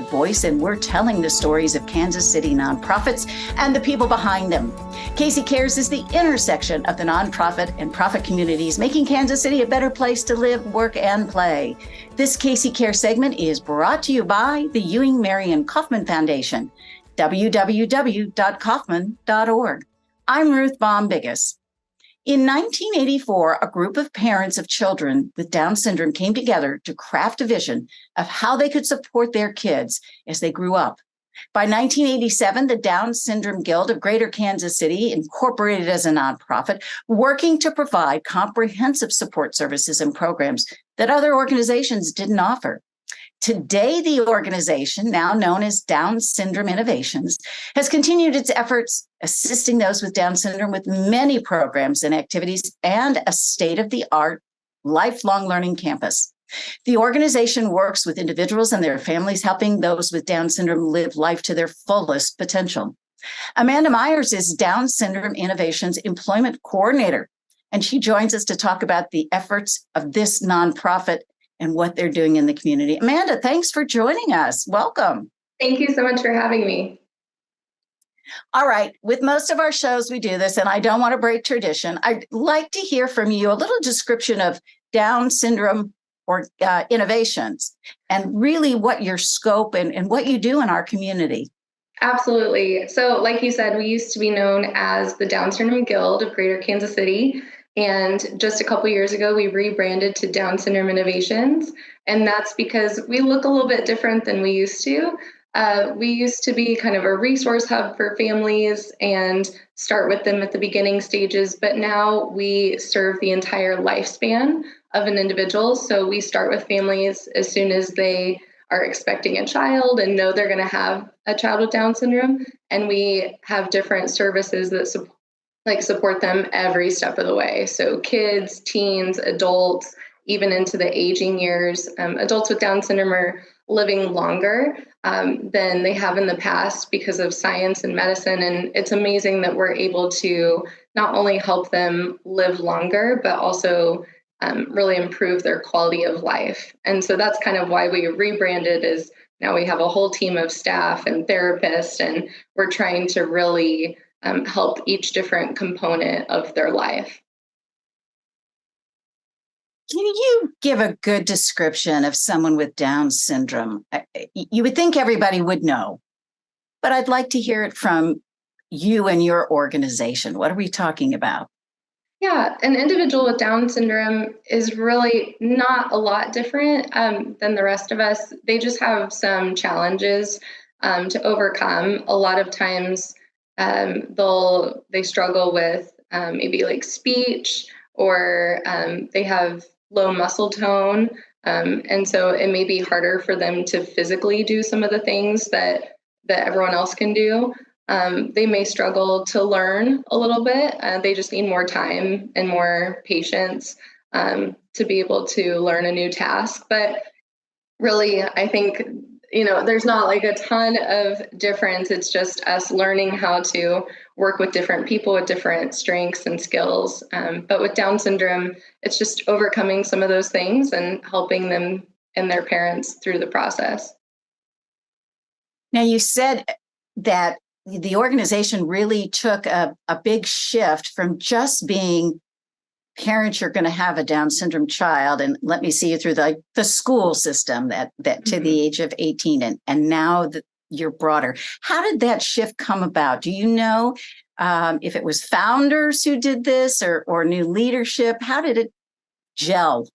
voice, and we're telling the stories of Kansas City nonprofits and the people behind them. Casey Cares is the intersection of the nonprofit and profit communities, making Kansas City a better place to live, work, and play. This Casey Cares segment is brought to you by the Ewing Marion Kauffman Foundation, www.kauffman.org. I'm Ruth Baum-Biggis. In 1984, a group of parents of children with Down syndrome came together to craft a vision of how they could support their kids as they grew up. By 1987, the Down Syndrome Guild of Greater Kansas City incorporated as a nonprofit, working to provide comprehensive support services and programs that other organizations didn't offer. Today, the organization, now known as Down Syndrome Innovations, has continued its efforts assisting those with Down syndrome with many programs and activities and a state-of-the-art lifelong learning campus. The organization works with individuals and their families, helping those with Down syndrome live life to their fullest potential. Amanda Meyers is Down Syndrome Innovations Employment Coordinator, and she joins us to talk about the efforts of this nonprofit and what they're doing in the community. Amanda, thanks for joining us. Welcome. Thank you so much for having me. All right. With most of our shows, we do this, and I don't want to break tradition. I'd like to hear from you a little description of Down syndrome or innovations and really what your scope and what you do in our community. Absolutely. So like you said, we used to be known as the Down Syndrome Guild of Greater Kansas City. And just a couple years ago, we rebranded to Down Syndrome Innovations. And that's because we look a little bit different than we used to. We used to be kind of a resource hub for families and start with them at the beginning stages. But now we serve the entire lifespan of an individual. So we start with families as soon as they are expecting a child and know they're going to have a child with Down syndrome. And we have different services that support them every step of the way. So kids, teens, adults, even into the aging years. Adults with Down syndrome are living longer than they have in the past because of science and medicine. And it's amazing that we're able to not only help them live longer, but also really improve their quality of life. And so that's kind of why we rebranded, is now we have a whole team of staff and therapists, and we're trying to really help each different component of their life. Can you give a good description of someone with Down syndrome? You would think everybody would know, but I'd like to hear it from you and your organization. What are we talking about? Yeah, an individual with Down syndrome is really not a lot different than the rest of us. They just have some challenges to overcome. A lot of times, they struggle with maybe like speech, or they have low muscle tone. And so it may be harder for them to physically do some of the things that everyone else can do. They may struggle to learn a little bit. They just need more time and more patience to be able to learn a new task. But really, I think there's not like a ton of difference. It's just us learning how to work with different people with different strengths and skills. But with Down syndrome, it's just overcoming some of those things and helping them and their parents through the process. Now, you said that the organization really took a big shift from just being parents, you're going to have a Down syndrome child, and let me see you through the school system that to the age of 18, and now that you're broader. How did that shift come about? Do you know if it was founders who did this or new leadership? How did it gel?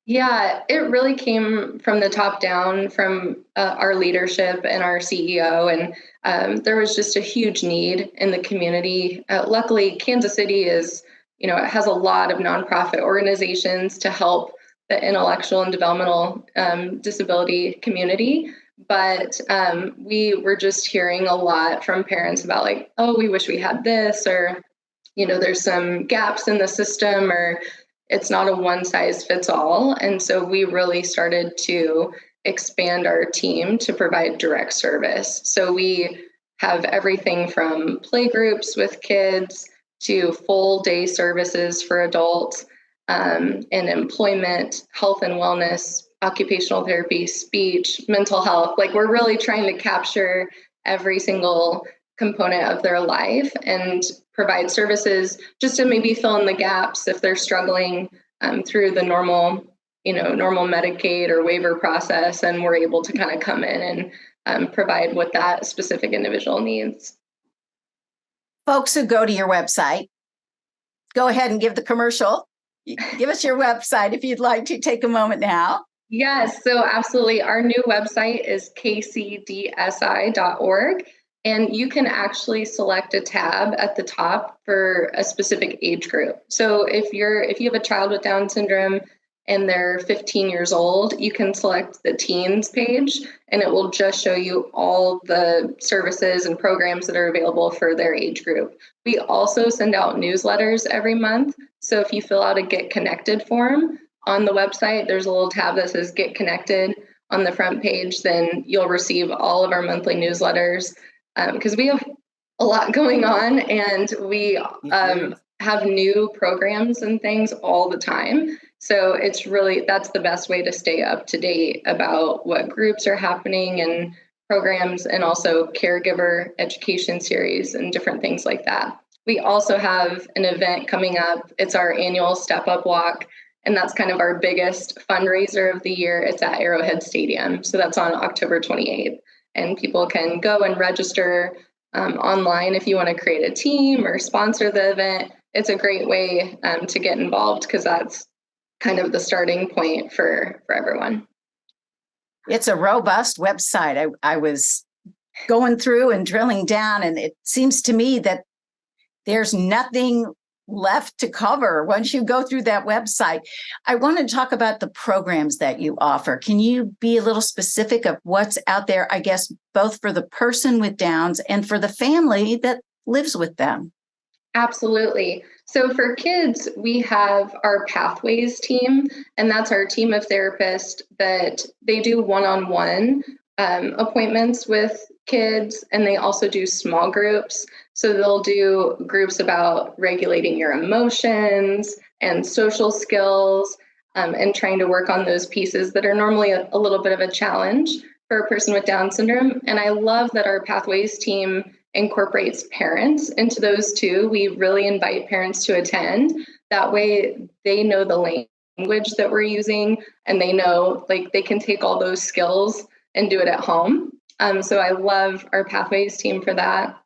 Yeah, it really came from the top down, from our leadership and our CEO. And there was just a huge need in the community. Luckily, Kansas City it has a lot of nonprofit organizations to help the intellectual and developmental disability community. But we were just hearing a lot from parents about like, oh, we wish we had this, or, there's some gaps in the system, or it's not a one size fits all. And so we really started to expand our team to provide direct service. So we have everything from play groups with kids to full day services for adults, and employment, health and wellness occupational therapy, speech, mental health. Like we're really trying to capture every single component of their life and provide services just to maybe fill in the gaps if they're struggling through the normal Medicaid or waiver process, and we're able to kind of come in and provide what that specific individual needs. Folks who go to your website, go ahead and give the commercial. Give us your website if you'd like to. Take a moment now. Yes, so absolutely. Our new website is kcdsi.org, and you can actually select a tab at the top for a specific age group. So if you have a child with Down syndrome and they're 15 years old, you can select the teens page, and it will just show you all the services and programs that are available for their age group. We also send out newsletters every month. So if you fill out a Get Connected form on the website, there's a little tab that says Get Connected on the front page, then you'll receive all of our monthly newsletters because we have a lot going on, and we have new programs and things all the time. So it's really, that's the best way to stay up to date about what groups are happening and programs, and also caregiver education series and different things like that. We also have an event coming up. It's our annual Step Up Walk, and that's kind of our biggest fundraiser of the year. It's at Arrowhead Stadium. So that's on October 28th. And people can go and register online if you want to create a team or sponsor the event. It's a great way to get involved, because that's kind of the starting point for everyone. It's a robust website. I was going through and drilling down, and it seems to me that there's nothing left to cover once you go through that website. I want to talk about the programs that you offer. Can you be a little specific of what's out there, I guess, both for the person with Downs and for the family that lives with them? Absolutely. So for kids, we have our Pathways team, and that's our team of therapists that they do one-on-one appointments with kids, and they also do small groups. So they'll do groups about regulating your emotions and social skills, and trying to work on those pieces that are normally a little bit of a challenge for a person with Down syndrome. And I love that our Pathways team incorporates parents into those too. We really invite parents to attend. That way they know the language that we're using, and they know, like, they can take all those skills and do it at home. So I love our Pathways team for that.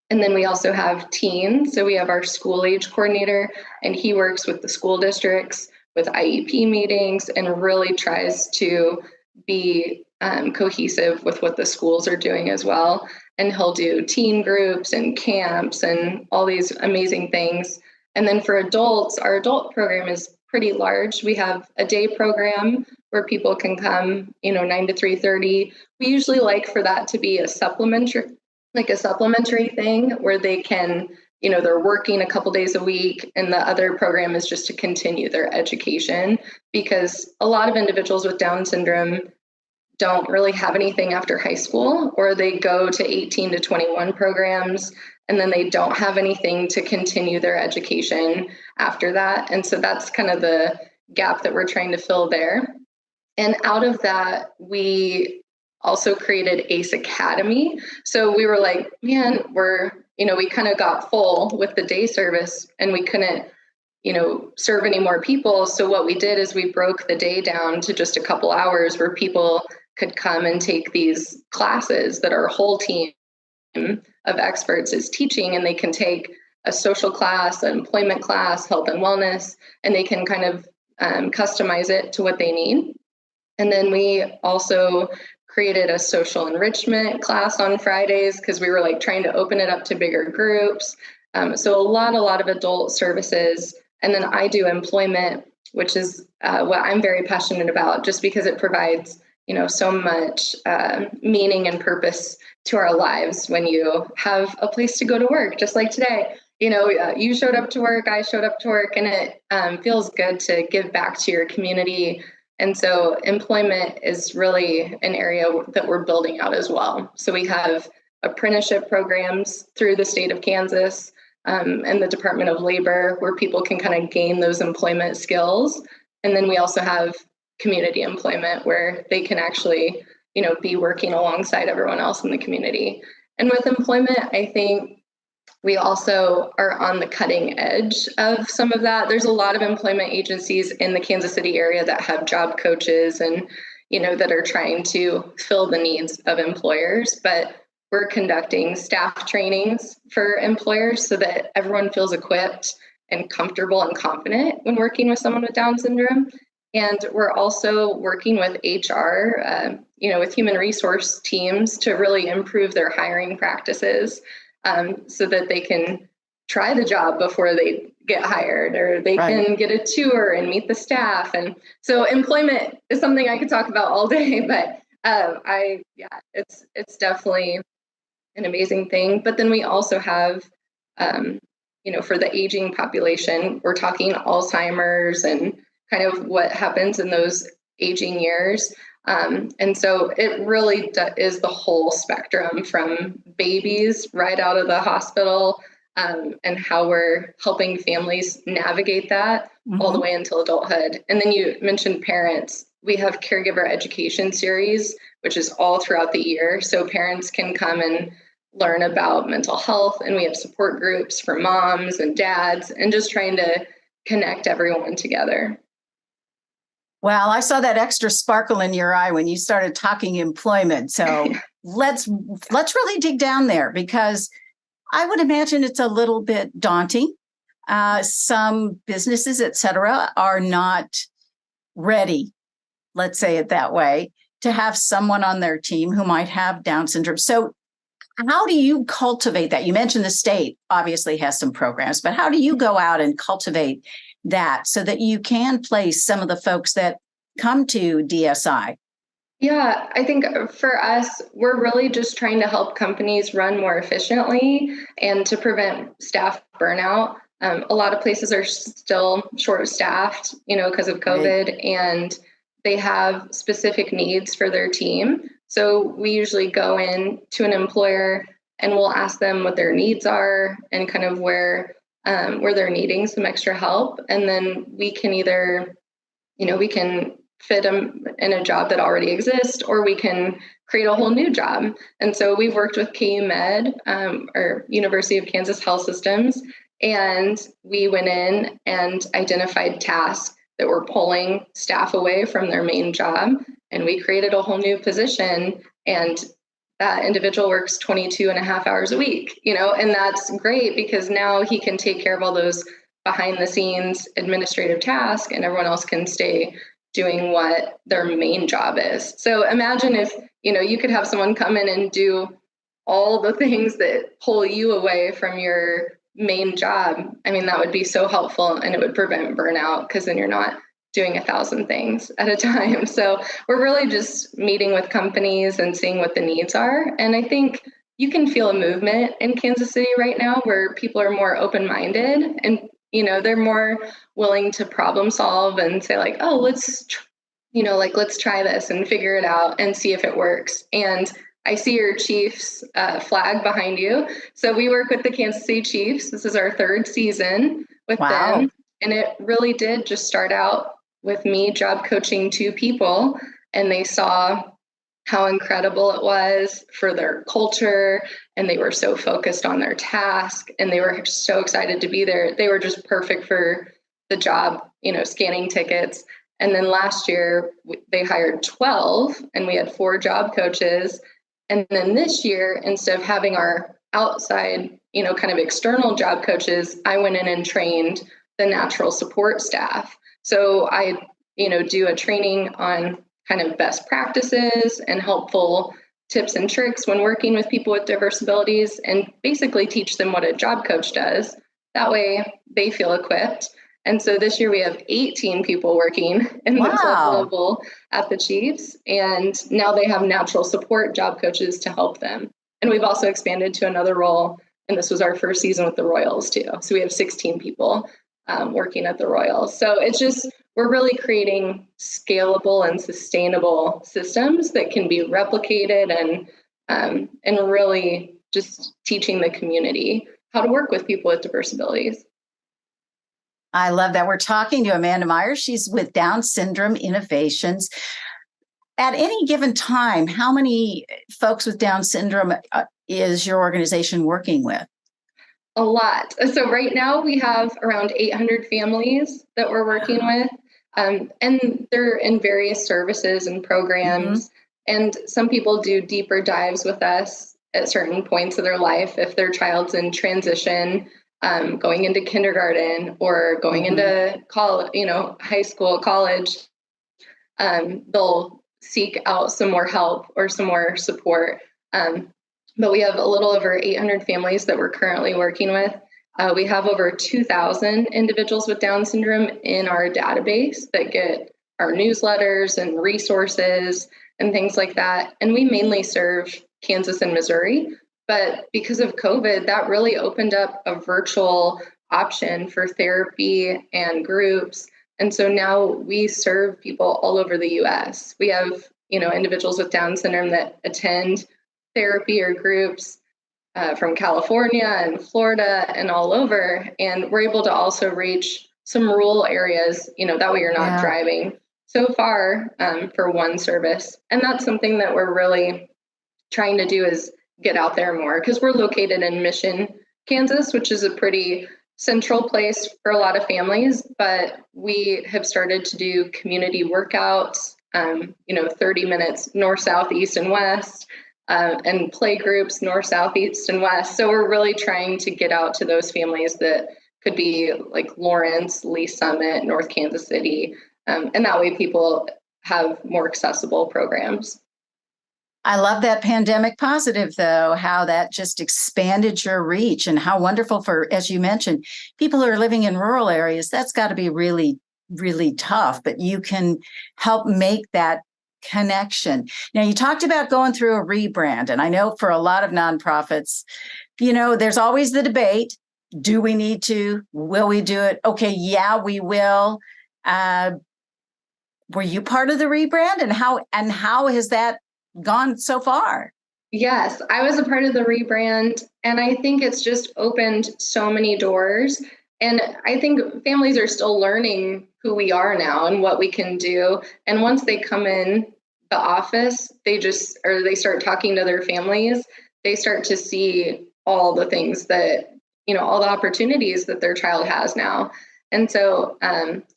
And then we also have teens. So we have our school age coordinator, and he works with the school districts with IEP meetings and really tries to be cohesive with what the schools are doing as well. And he'll do teen groups and camps and all these amazing things. And then for adults, our adult program is pretty large. We have a day program where people can come, 9 to 3:30. We usually like for that to be a supplementary thing where they can, they're working a couple days a week, and the other program is just to continue their education, because a lot of individuals with Down syndrome don't really have anything after high school, or they go to 18 to 21 programs and then they don't have anything to continue their education after that. And so that's kind of the gap that we're trying to fill there. And out of that, we also created ACE Academy. So we were like, man, we kind of got full with the day service, and we couldn't serve any more people. So what we did is we broke the day down to just a couple hours where people could come and take these classes that our whole team of experts is teaching, and they can take a social class, an employment class, health and wellness, and they can kind of customize it to what they need. And then we also created a social enrichment class on Fridays, because we were trying to open it up to bigger groups. So a lot of adult services. And then I do employment, which is what I'm very passionate about, just because it provides so much meaning and purpose to our lives when you have a place to go to work, just like today. You showed up to work, I showed up to work, and it feels good to give back to your community. And so employment is really an area that we're building out as well. So we have apprenticeship programs through the state of Kansas and the Department of Labor, where people can kind of gain those employment skills. And then we also have community employment where they can actually, be working alongside everyone else in the community. And with employment, I think we also are on the cutting edge of some of that. There's a lot of employment agencies in the Kansas City area that have job coaches and, that are trying to fill the needs of employers. But we're conducting staff trainings for employers so that everyone feels equipped and comfortable and confident when working with someone with Down syndrome. And we're also working with HR, with human resource teams to really improve their hiring practices so that they can try the job before they get hired, or they can get a tour and meet the staff. And so employment is something I could talk about all day, but it's definitely an amazing thing. But then we also have, for the aging population, we're talking Alzheimer's and kind of what happens in those aging years. And so it really is the whole spectrum from babies right out of the hospital and how we're helping families navigate that all the way until adulthood. And then you mentioned parents. We have caregiver education series, which is all throughout the year. So parents can come and learn about mental health, and we have support groups for moms and dads, and just trying to connect everyone together. Well, I saw that extra sparkle in your eye when you started talking employment. So let's really dig down there, because I would imagine it's a little bit daunting. Some businesses, et cetera, are not ready, let's say it that way, to have someone on their team who might have Down syndrome. So how do you cultivate that? You mentioned the state obviously has some programs, but how do you go out and cultivate that so that you can place some of the folks that come to DSI? Yeah, I think for us, we're really just trying to help companies run more efficiently and to prevent staff burnout. A lot of places are still short-staffed, because of COVID, and they have specific needs for their team. So we usually go in to an employer and we'll ask them what their needs are and kind of where they're needing some extra help. And then we can either, we can fit them in a job that already exists, or we can create a whole new job. And so we've worked with KU Med, or University of Kansas Health Systems, and we went in and identified tasks that were pulling staff away from their main job. And we created a whole new position, and that individual works 22 and a half hours a week, and that's great because now he can take care of all those behind the scenes administrative tasks, and everyone else can stay doing what their main job is. So imagine if, you could have someone come in and do all the things that pull you away from your main job. I mean, that would be so helpful, and it would prevent burnout because then you're not doing 1,000 things at a time. So we're really just meeting with companies and seeing what the needs are. And I think you can feel a movement in Kansas City right now where people are more open-minded and, they're more willing to problem solve and say like, oh, let's try this and figure it out and see if it works. And I see your Chiefs flag behind you. So we work with the Kansas City Chiefs. This is our 3rd season with them. And it really did just start out with me job coaching 2 people, and they saw how incredible it was for their culture, and they were so focused on their task, and they were so excited to be there. They were just perfect for the job, scanning tickets. And then last year they hired 12, and we had 4 job coaches. And then this year, instead of having our outside, kind of external job coaches, I went in and trained the natural support staff. So I, do a training on kind of best practices and helpful tips and tricks when working with people with diverse abilities, and basically teach them what a job coach does. That way they feel equipped. And so this year we have 18 people working in this level at the Chiefs, and now they have natural support job coaches to help them. And we've also expanded to another role, and this was our first season with the Royals too. So we have 16 people working at the Royals. So it's just, we're really creating scalable and sustainable systems that can be replicated, and really just teaching the community how to work with people with diverse abilities. I love that. We're talking to Amanda Meyers. She's with Down Syndrome Innovations. At any given time, how many folks with Down syndrome is your organization working with? A lot. So right now we have around 800 families that we're working with, and they're in various services and programs. Mm-hmm. And some people do deeper dives with us at certain points of their life. If their child's in transition, going into kindergarten or going mm-hmm. into college, high school, college, they'll seek out some more help or some more support. But we have a little over 800 families that we're currently working with. We have over 2,000 individuals with Down syndrome in our database that get our newsletters and resources and things like that. And we mainly serve Kansas and Missouri. But because of COVID, that really opened up a virtual option for therapy and groups. And so now we serve people all over the U.S. We have, individuals with Down syndrome that attend therapy or groups from California and Florida and all over. And we're able to also reach some rural areas, that way you're not driving so far for one service. And that's something that we're really trying to do, is get out there more, because we're located in Mission, Kansas, which is a pretty central place for a lot of families. But we have started to do community workouts, 30 minutes north, south, east, and west. And play groups north, south, east, and west. So we're really trying to get out to those families that could be like Lawrence, Lee Summit, North Kansas City. And that way people have more accessible programs. I love that pandemic positive, though, how that just expanded your reach, and how wonderful for, as you mentioned, people who are living in rural areas. That's got to be really, really tough, but you can help make that connection. Now, you talked about going through a rebrand, and I know for a lot of nonprofits, there's always the debate: do we need to? Will we do it? Okay, yeah, we will. Were you part of the rebrand, and how has that gone so far? Yes, I was a part of the rebrand, and I think it's just opened so many doors. And I think families are still learning who we are now and what we can do. And once they come in the office, they start talking to their families, they start to see all the things that, all the opportunities that their child has now. And so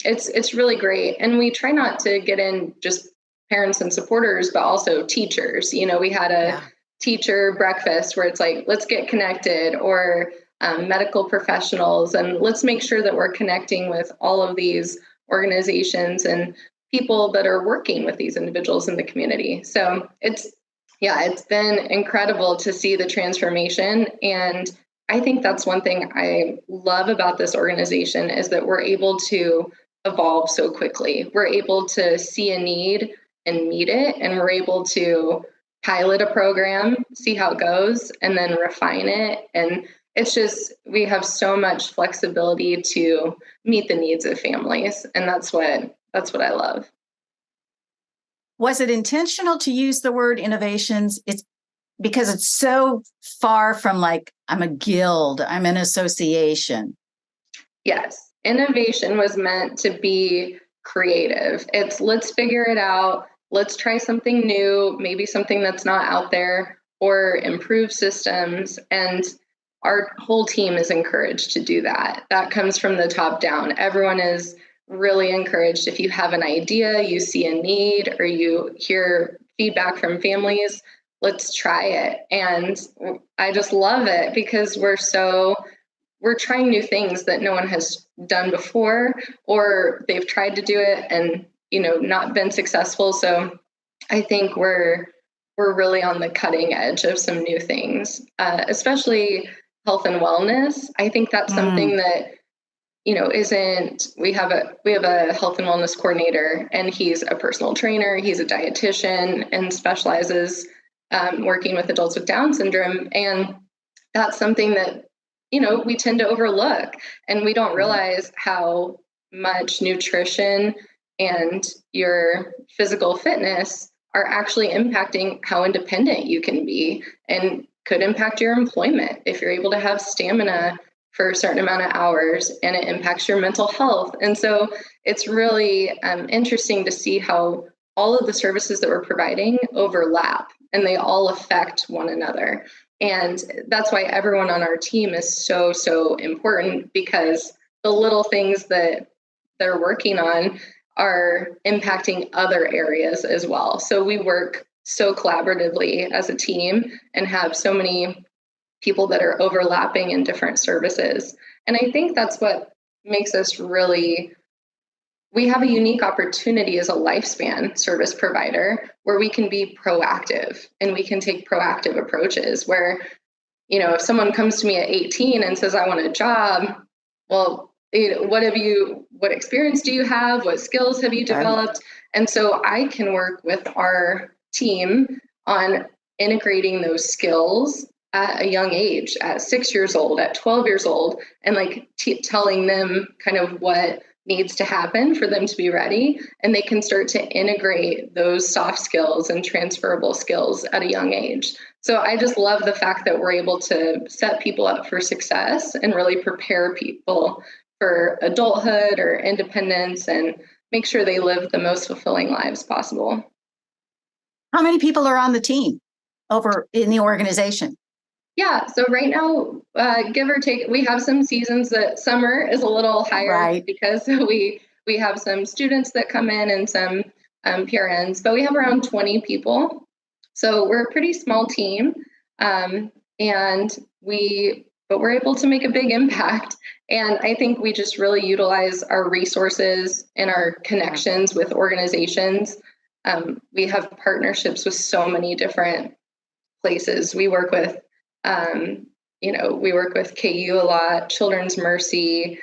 it's really great. And we try not to get in just parents and supporters, but also teachers. We had a teacher breakfast where it's like, let's get connected, or medical professionals, and let's make sure that we're connecting with all of these organizations and people that are working with these individuals in the community. So it's been incredible to see the transformation. And I think that's one thing I love about this organization, is that we're able to evolve so quickly. We're able to see a need and meet it, and we're able to pilot a program, see how it goes, and then refine it. And it's just, we have so much flexibility to meet the needs of families. And that's what I love. Was it intentional to use the word innovations? It's because it's so far from like, I'm a guild, I'm an association. Yes. Innovation was meant to be creative. It's, let's figure it out. Let's try something new, maybe something that's not out there, or improve systems. And our whole team is encouraged to do that. That comes from the top down. Everyone is really encouraged. If you have an idea, you see a need, or you hear feedback from families, let's try it. And I just love it, because we're trying new things that no one has done before, or they've tried to do it and not been successful. So I think we're really on the cutting edge of some new things, especially health and wellness. I think that's something that, we have a health and wellness coordinator, and he's a personal trainer, he's a dietitian, and specializes working with adults with Down syndrome. And that's something that, we tend to overlook, and we don't realize how much nutrition and your physical fitness are actually impacting how independent you can be, and could impact your employment if you're able to have stamina for a certain amount of hours, and it impacts your mental health. And so it's really interesting to see how all of the services that we're providing overlap and they all affect one another. And that's why everyone on our team is so, so important, because the little things that they're working on are impacting other areas as well. So we work so collaboratively as a team and have so many people that are overlapping in different services. And I think that's what makes us really, we have a unique opportunity as a lifespan service provider where we can be proactive and we can take proactive approaches where, if someone comes to me at 18 and says, I want a job, well, what experience do you have? What skills have you developed? And so I can work with our team on integrating those skills at a young age, at 6 years old, at 12 years old, and like telling them kind of what needs to happen for them to be ready. And they can start to integrate those soft skills and transferable skills at a young age. So I just love the fact that we're able to set people up for success and really prepare people for adulthood or independence and make sure they live the most fulfilling lives possible. How many people are on the team over in the organization? Yeah, so right now, give or take, we have some seasons that summer is a little higher because we have some students that come in and some PRNs, but we have around 20 people. So we're a pretty small team, and but we're able to make a big impact. And I think we just really utilize our resources and our connections with organizations. We have partnerships with so many different places. We work with we work with KU a lot, Children's Mercy,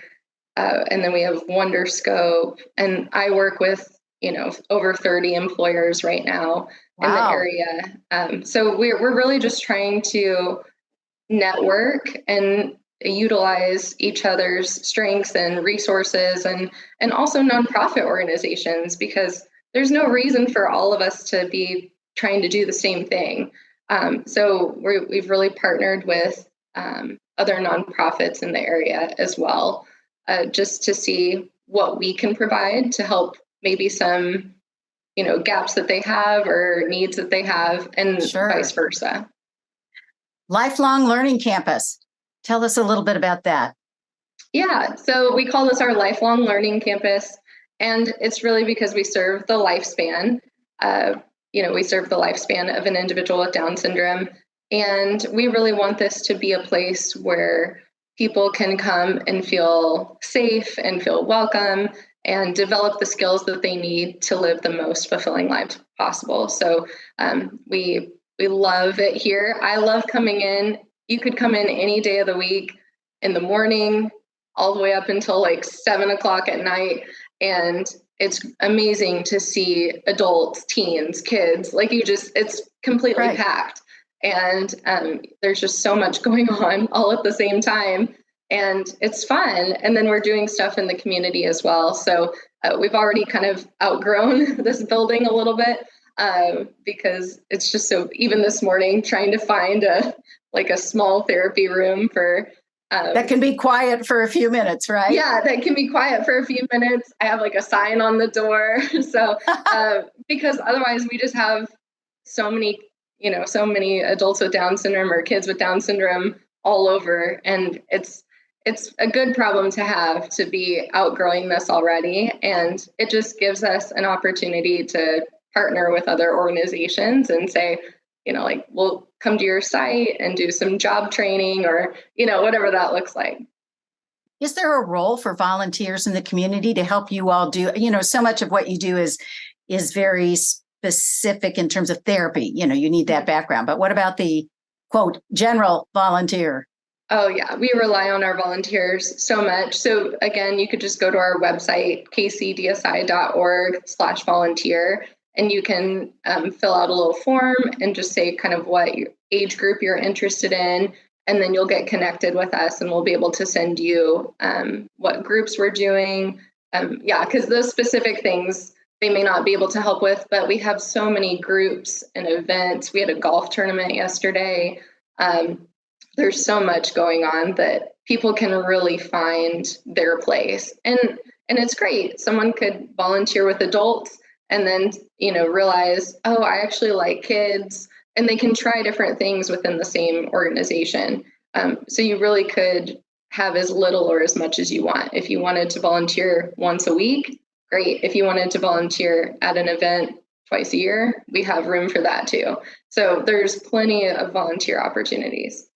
and then we have Wonder Scope, and I work with, over 30 employers right now in the area. So we're really just trying to network and utilize each other's strengths and resources and also nonprofit organizations, because there's no reason for all of us to be trying to do the same thing. So we've really partnered with other nonprofits in the area as well, just to see what we can provide to help maybe some, gaps that they have or needs that they have, and vice versa. Lifelong Learning Campus. Tell us a little bit about that. Yeah, so we call this our Lifelong Learning Campus, and it's really because we serve the lifespan. We serve the lifespan of an individual with Down syndrome. And we really want this to be a place where people can come and feel safe and feel welcome and develop the skills that they need to live the most fulfilling life possible. So we love it here. I love coming in. You could come in any day of the week, in the morning, all the way up until like 7 o'clock at night. And it's amazing to see adults, teens, kids, it's completely packed. And there's just so much going on all at the same time. And it's fun. And then we're doing stuff in the community as well. So we've already kind of outgrown this building a little bit because it's just so, even this morning, trying to find a small therapy room for that can be quiet for a few minutes, right? Yeah, that can be quiet for a few minutes. I have a sign on the door. So, because otherwise we just have so many adults with Down syndrome or kids with Down syndrome all over. And it's a good problem to have, to be outgrowing this already. And it just gives us an opportunity to partner with other organizations and say, we'll come to your site and do some job training or, whatever that looks like. Is there a role for volunteers in the community to help you all do, so much of what you do is very specific in terms of therapy, you need that background, but what about the quote, general volunteer? Oh yeah, we rely on our volunteers so much. So again, you could just go to our website, kcdsi.org/volunteer. And you can fill out a little form and just say kind of what age group you're interested in. And then you'll get connected with us and we'll be able to send you what groups we're doing. Because those specific things they may not be able to help with, but we have so many groups and events. We had a golf tournament yesterday. There's so much going on that people can really find their place. And it's great. Someone could volunteer with adults and then, realize, oh, I actually like kids, and they can try different things within the same organization. So you really could have as little or as much as you want. If you wanted to volunteer once a week, great. If you wanted to volunteer at an event twice a year, we have room for that too. So there's plenty of volunteer opportunities.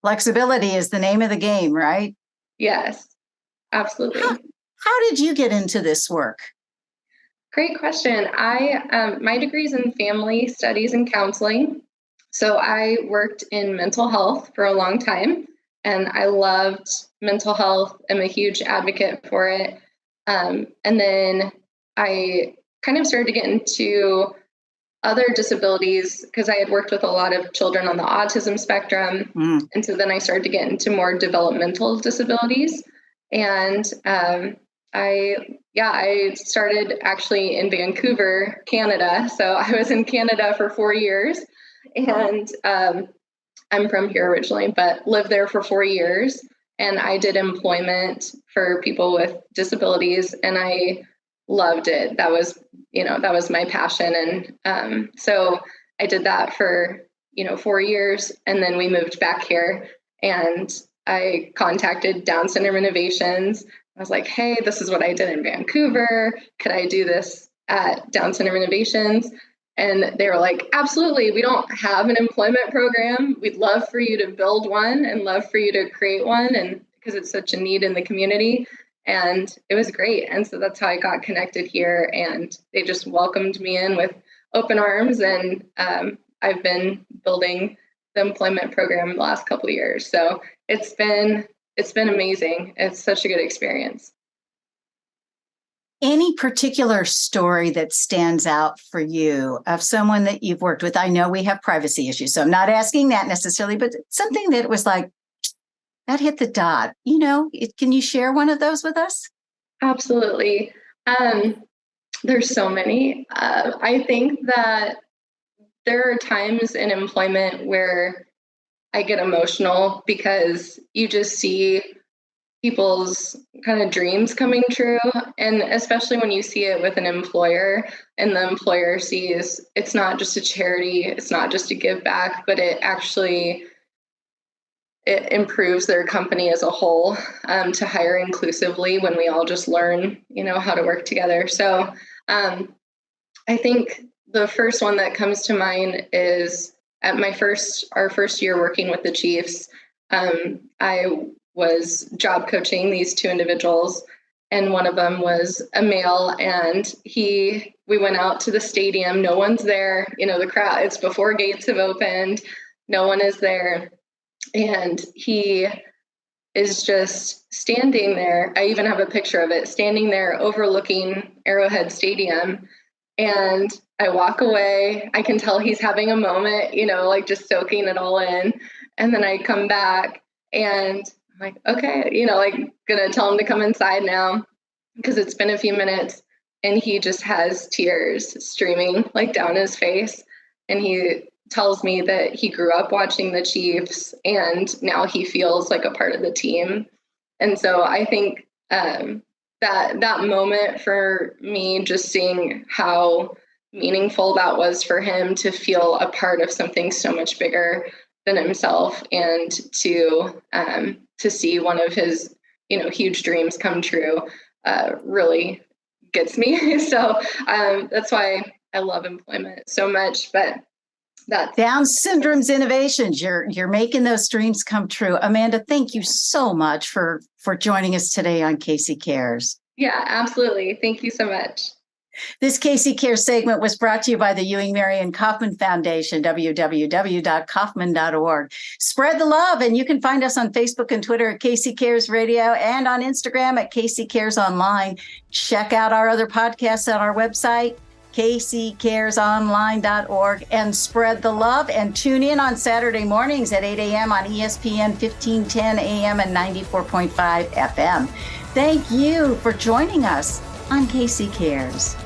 Flexibility is the name of the game, right? Yes, absolutely. How did you get into this work? Great question. My degree is in family studies and counseling. So I worked in mental health for a long time, and I loved mental health. I'm a huge advocate for it. And then I kind of started to get into other disabilities because I had worked with a lot of children on the autism spectrum. And so then I started to get into more developmental disabilities. And I started actually in Vancouver, Canada. So I was in Canada for 4 years, and I'm from here originally, but lived there for 4 years. And I did employment for people with disabilities, and I loved it. That was my passion. And so I did that for 4 years, and then we moved back here, and I contacted Down Syndrome Innovations. I was like, hey, this is what I did in Vancouver. Could I do this at Down Syndrome Innovations? And they were like, absolutely. We don't have an employment program. We'd love for you to build one and love for you to create one, and because it's such a need in the community. And it was great. And so that's how I got connected here. And they just welcomed me in with open arms. And I've been building the employment program the last couple of years. So it's been amazing. It's such a good experience. Any particular story that stands out for you of someone that you've worked with? I know we have privacy issues, so I'm not asking that necessarily, but something that was like, that hit the dot. Can you share one of those with us? Absolutely. There's so many. I think that there are times in employment where I get emotional because you just see people's kind of dreams coming true. And especially when you see it with an employer, and the employer sees it's not just a charity, it's not just a give back, but it improves their company as a whole, to hire inclusively when we all just learn, how to work together. So I think the first one that comes to mind is at our first year working with the Chiefs. I was job coaching these two individuals, and one of them was a male, and we went out to the stadium. No one's there, the crowd, it's before gates have opened. No one is there. And he is just standing there. I even have a picture of it, standing there overlooking Arrowhead Stadium. And I walk away. I can tell he's having a moment, like just soaking it all in. And then I come back and I'm like, okay, gonna tell him to come inside now because it's been a few minutes. And he just has tears streaming like down his face. And he tells me that he grew up watching the Chiefs and now he feels like a part of the team. And so I think that moment for me, just seeing how meaningful that was for him to feel a part of something so much bigger than himself, and to see one of his huge dreams come true, really gets me. So that's why I love employment so much. But that's Down Syndrome's Innovations. You're making those dreams come true. Amanda, thank you so much for joining us today on Casey Cares. Yeah, absolutely. Thank you so much. This Casey Cares segment was brought to you by the Ewing Marion Kaufman Foundation, www.kaufman.org. Spread the love, and you can find us on Facebook and Twitter at Casey Cares Radio, and on Instagram at Casey Cares Online. Check out our other podcasts on our website, kccaresonline.org, and spread the love, and tune in on Saturday mornings at 8 a.m. on ESPN 1510 AM and 94.5 FM. Thank you for joining us on Casey Cares.